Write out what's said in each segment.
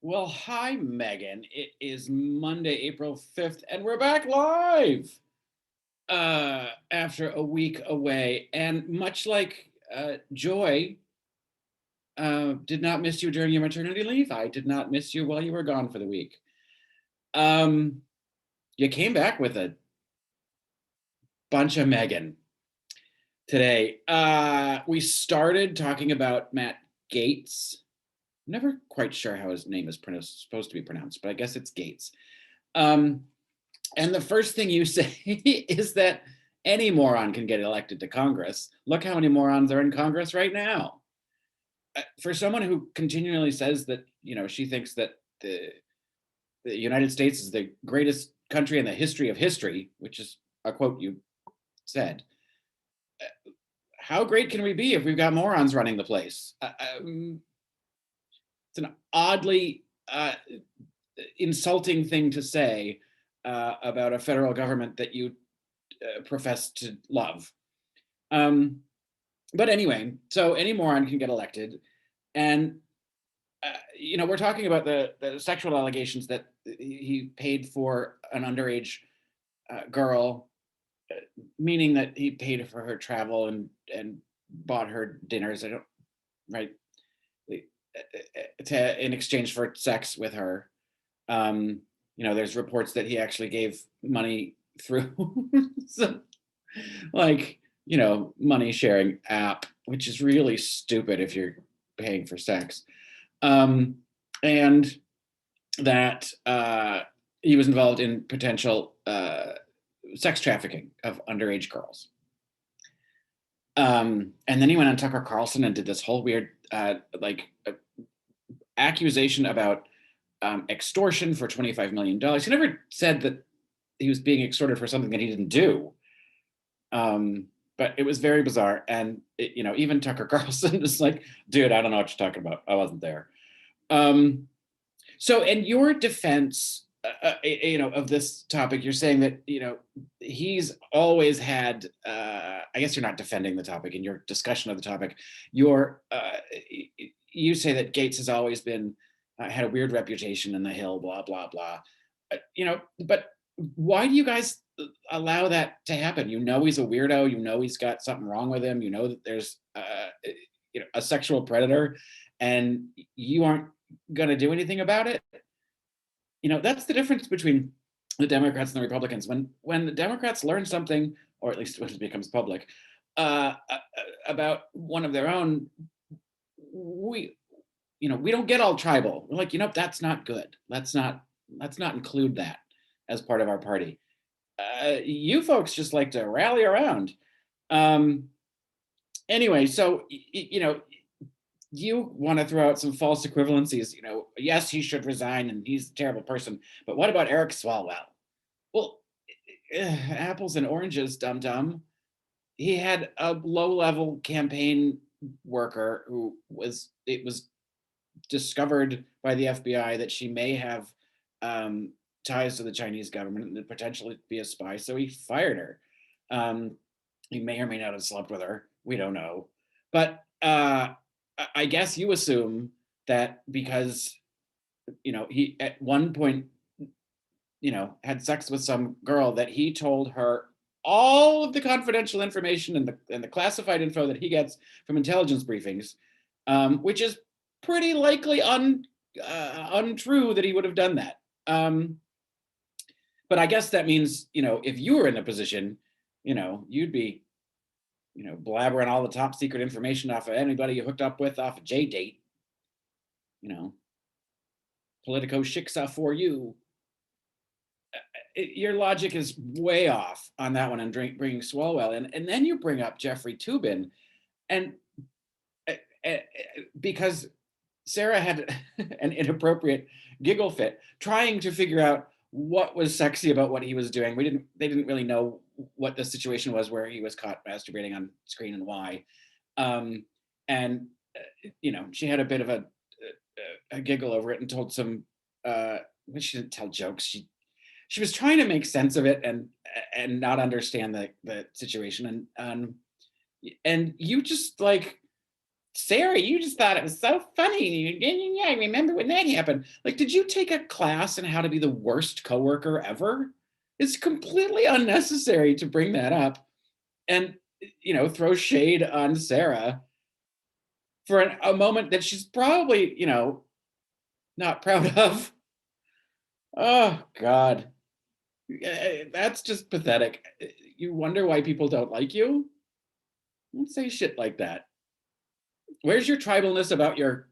Well, hi, Megan. It is Monday, April 5th, and we're back live after a week away. And much like Joy did not miss you during your maternity leave, I did not miss you while you were gone for the week. Um, you came back with a bunch of Megan today. We started talking about Matt Gaetz. I'm never quite sure how his name is supposed to be pronounced, but I guess it's Gaetz. Um, And the first thing you say is that any moron can get elected to Congress. Look how many morons are in Congress right now. For someone who continually says that, she thinks that the United States is the greatest country in the history of history, which is a quote you said. How great can we be if we've got morons running the place? It's an oddly insulting thing to say about a federal government that you profess to love. But anyway, so any moron can get elected. And, we're talking about the sexual allegations that he paid for an underage girl, meaning that he paid for her travel and bought her dinners. Right, in exchange for sex with her. There's reports that he actually gave money through some, money sharing app, which is really stupid if you're paying for sex. And that he was involved in potential sex trafficking of underage girls. And then he went on Tucker Carlson and did this whole weird accusation about extortion for $25 million. He never said that he was being extorted for something that he didn't do. But it was very bizarre. And, even Tucker Carlson is like, dude, I don't know what you're talking about. I wasn't there. So in your defense, of this topic, you're saying that, he's always had, I guess you're not defending the topic in your discussion of the topic. You say that Gaetz has always been, had a weird reputation in the Hill, blah, blah, blah. But why do you guys allow that to happen? He's a weirdo. He's got something wrong with him. That there's a sexual predator, and you aren't going to do anything about it. That's the difference between the Democrats and the Republicans. When the Democrats learn something, or at least when it becomes public, about one of their own, we don't get all tribal. We're like, that's not good. Let's not include that as part of our party. You folks just like to rally around. Anyway, so, you want to throw out some false equivalencies. Yes, he should resign and he's a terrible person. But what about Eric Swalwell? Well, apples and oranges, dum-dum. He had a low-level campaign worker who was discovered by the FBI that she may have ties to the Chinese government and potentially be a spy. So he fired her. He may or may not have slept with her. We don't know. But I guess you assume that because, he at one point, had sex with some girl, that he told her all of the confidential information and the classified info that he gets from intelligence briefings, which is pretty likely untrue that he would have done that. But I guess that means, if you were in a position, you'd be, blabbering all the top secret information off of anybody you hooked up with off of JDate. Politico shiksa for you. Your logic is way off on that one and bringing Swalwell in. And then you bring up Jeffrey Toobin. And because Sarah had an inappropriate giggle fit trying to figure out what was sexy about what he was doing. They didn't really know what the situation was where he was caught masturbating on screen and why. And she had a bit of a giggle over it and told some, she didn't tell jokes. She was trying to make sense of it and not understand the situation. And you just Sarah, you just thought it was so funny. Yeah, I remember when that happened. Like, did you take a class on how to be the worst coworker ever? It's completely unnecessary to bring that up and, throw shade on Sarah for a moment that she's probably, not proud of. Oh, God. That's just pathetic. You wonder why people don't like you? Don't say shit like that. Where's your tribalness about your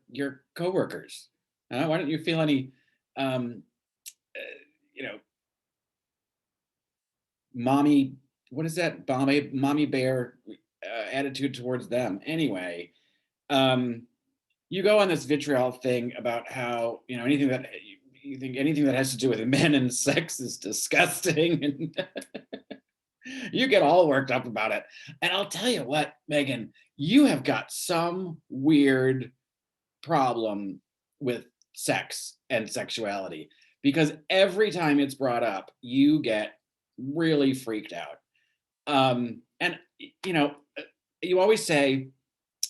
coworkers? Why don't you feel any, um, you know, mommy? What is that, mommy bear attitude towards them? Anyway, um, you go on this vitriol thing about how anything that you think anything that has to do with men and sex is disgusting, and you get all worked up about it. And I'll tell you what, Megan, you have got some weird problem with sex and sexuality, because every time it's brought up, you get really freaked out. And you always say,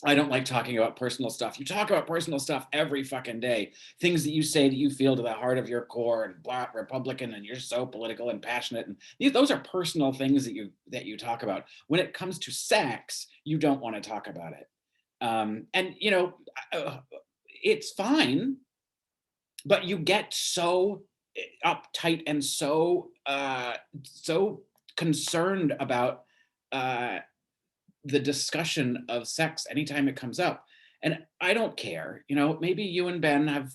I don't like talking about personal stuff. You talk about personal stuff every fucking day. Things that you say that you feel to the heart of your core, and Black Republican, and you're so political and passionate. And those are personal things that you talk about. When it comes to sex, you don't want to talk about it. And it's fine, but you get so uptight and so concerned about the discussion of sex anytime it comes up. And I don't care. Maybe you and Ben have,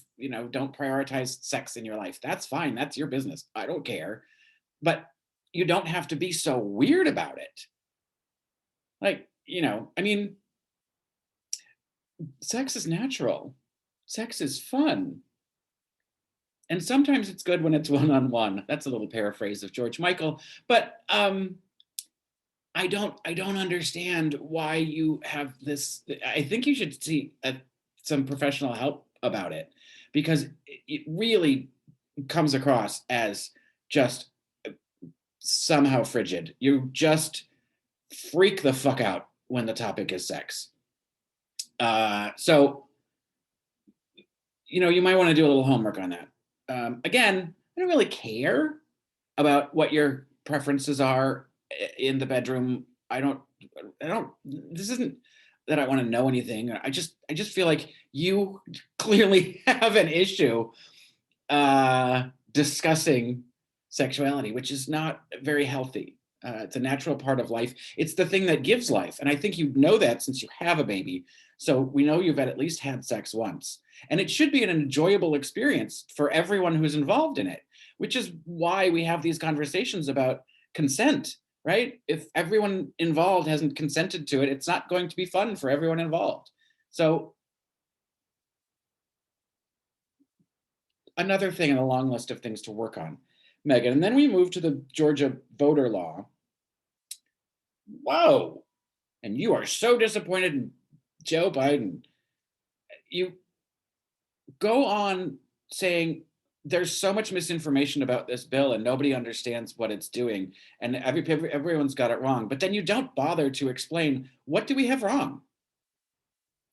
don't prioritize sex in your life. That's fine. That's your business. I don't care. But you don't have to be so weird about it. Like, I mean, sex is natural. Sex is fun. And sometimes it's good when it's one-on-one. That's a little paraphrase of George Michael. But I don't understand why you have this. I think you should see some professional help about it, because it really comes across as just somehow frigid. You just freak the fuck out when the topic is sex. So, you might want to do a little homework on that. Again, I don't really care about what your preferences are in the bedroom. I don't, this isn't that I want to know anything. I just feel like you clearly have an issue discussing sexuality, which is not very healthy. It's a natural part of life. It's the thing that gives life. And I think you know that since you have a baby. So we know you've at least had sex once. And it should be an enjoyable experience for everyone who's involved in it, which is why we have these conversations about consent, right? If everyone involved hasn't consented to it, it's not going to be fun for everyone involved. So another thing in a long list of things to work on, Megan. And then we move to the Georgia voter law. Whoa. And you are so disappointed in Joe Biden. You go on saying there's so much misinformation about this bill and nobody understands what it's doing, and everyone's got it wrong. But then you don't bother to explain, what do we have wrong?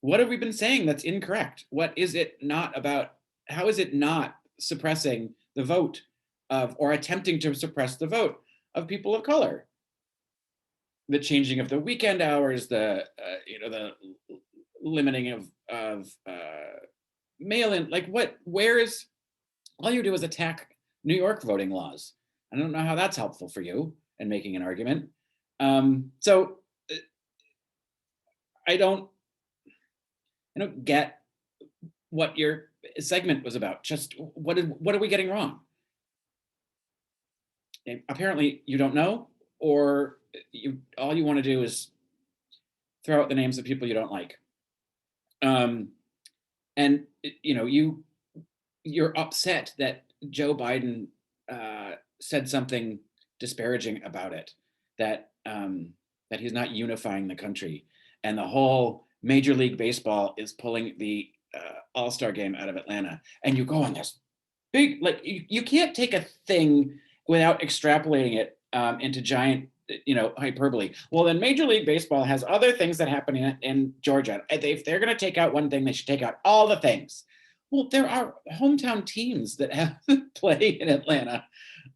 What have we been saying that's incorrect? What is it not about? How is it not suppressing the vote of, or attempting to suppress the vote of people of color? The changing of the weekend hours, the limiting of mail-in, like where is, all you do is attack New York voting laws. I don't know how that's helpful for you in making an argument. So I don't get what your segment was about. Just what are we getting wrong? Apparently you don't know, or all you want to do is throw out the names of people you don't like. And you're upset that Joe Biden said something disparaging about it, that he's not unifying the country, and the whole Major League Baseball is pulling the All-Star game out of Atlanta, and you go on this big, like, you can't take a thing without extrapolating it into giant hyperbole. Well, then Major League Baseball has other things that happen in Georgia. If they're going to take out one thing, they should take out all the things. Well, there are hometown teams that have play in Atlanta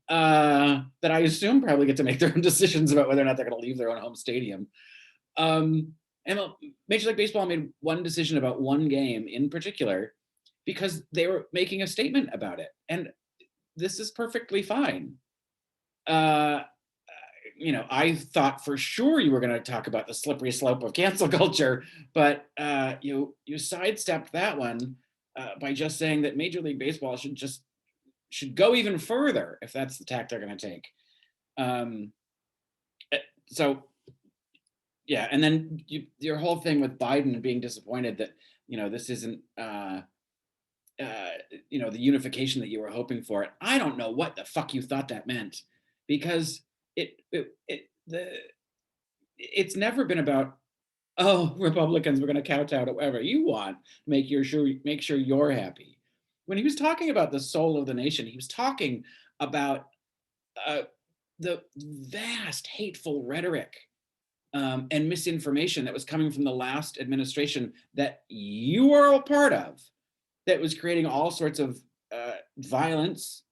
that I assume probably get to make their own decisions about whether or not they're going to leave their own home stadium. And Major League Baseball made one decision about one game in particular because they were making a statement about it. And this is perfectly fine. I thought for sure you were going to talk about the slippery slope of cancel culture, but you sidestepped that one by just saying that Major League Baseball should go even further if that's the tack they're going to take. So, yeah, and then your whole thing with Biden being disappointed that this isn't the unification that you were hoping for. I don't know what the fuck you thought that meant, because it's never been about, oh, Republicans, we're going to kowtow to whatever you want, make sure you're happy. When he was talking about the soul of the nation, he was talking about the vast hateful rhetoric and misinformation that was coming from the last administration that you were a part of, that was creating all sorts of violence,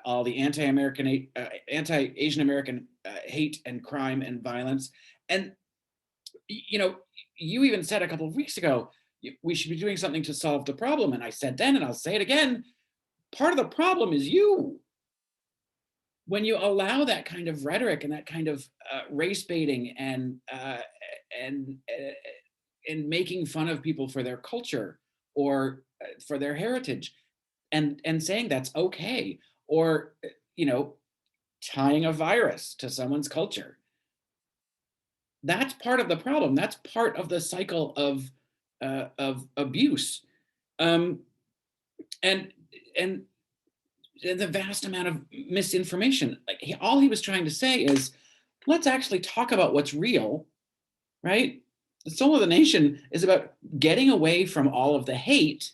all the anti-Asian American hate and crime and violence. And you even said a couple of weeks ago, we should be doing something to solve the problem. And I said then, and I'll say it again, part of the problem is you. When you allow that kind of rhetoric and that kind of race baiting and making fun of people for their culture or for their heritage, and saying that's okay, or tying a virus to someone's culture, that's part of the problem. That's part of the cycle of abuse, and the vast amount of misinformation. Like all he was trying to say is, let's actually talk about what's real, right? The soul of the nation is about getting away from all of the hate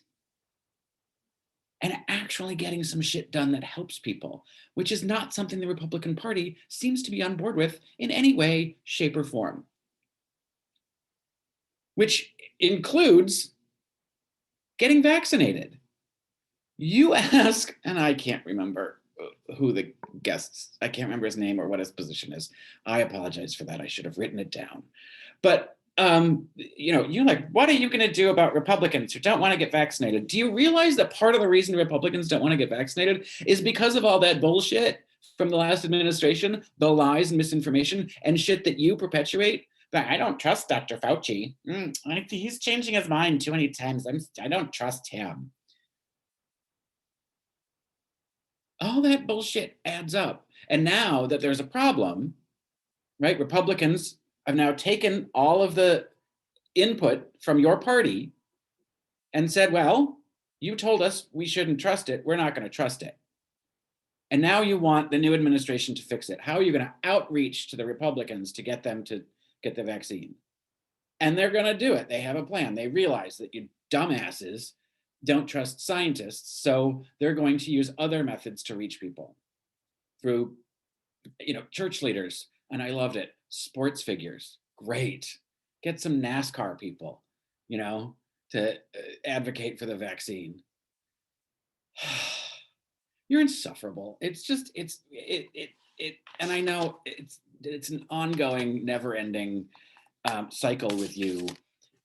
and actually getting some shit done that helps people, which is not something the Republican Party seems to be on board with in any way, shape, or form. Which includes getting vaccinated. You ask, and I can't remember who the guests, I can't remember his name or what his position is. I apologize for that. I should have written it down. But you're like, what are you going to do about Republicans who don't want to get vaccinated? Do you realize that part of the reason Republicans don't want to get vaccinated is because of all that bullshit from the last administration, the lies and misinformation and shit that you perpetuate? But I don't trust Dr. Fauci. He's changing his mind too many times. I don't trust him. All that bullshit adds up. And now that there's a problem, right? Republicans have now taken all of the input from your party and said, well, you told us we shouldn't trust it. We're not going to trust it. And now you want the new administration to fix it. How are you going to outreach to the Republicans to get them to get the vaccine? And they're going to do it. They have a plan. They realize that you dumbasses don't trust scientists. So they're going to use other methods to reach people through, church leaders. And I loved it. Sports figures. Great. Get some NASCAR people, to advocate for the vaccine. You're insufferable. It's just, and I know it's an ongoing, never-ending cycle with you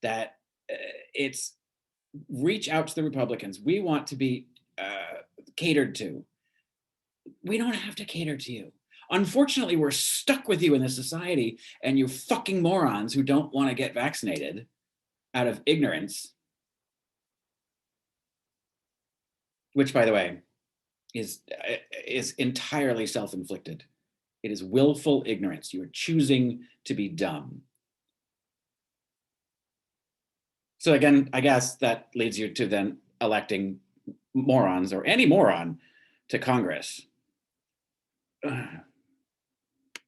that it's reach out to the Republicans. We want to be catered to. We don't have to cater to you. Unfortunately, we're stuck with you in this society, and you fucking morons who don't want to get vaccinated out of ignorance, which, by the way, is entirely self-inflicted. It is willful ignorance. You are choosing to be dumb. So again, I guess that leads you to then electing morons or any moron to Congress.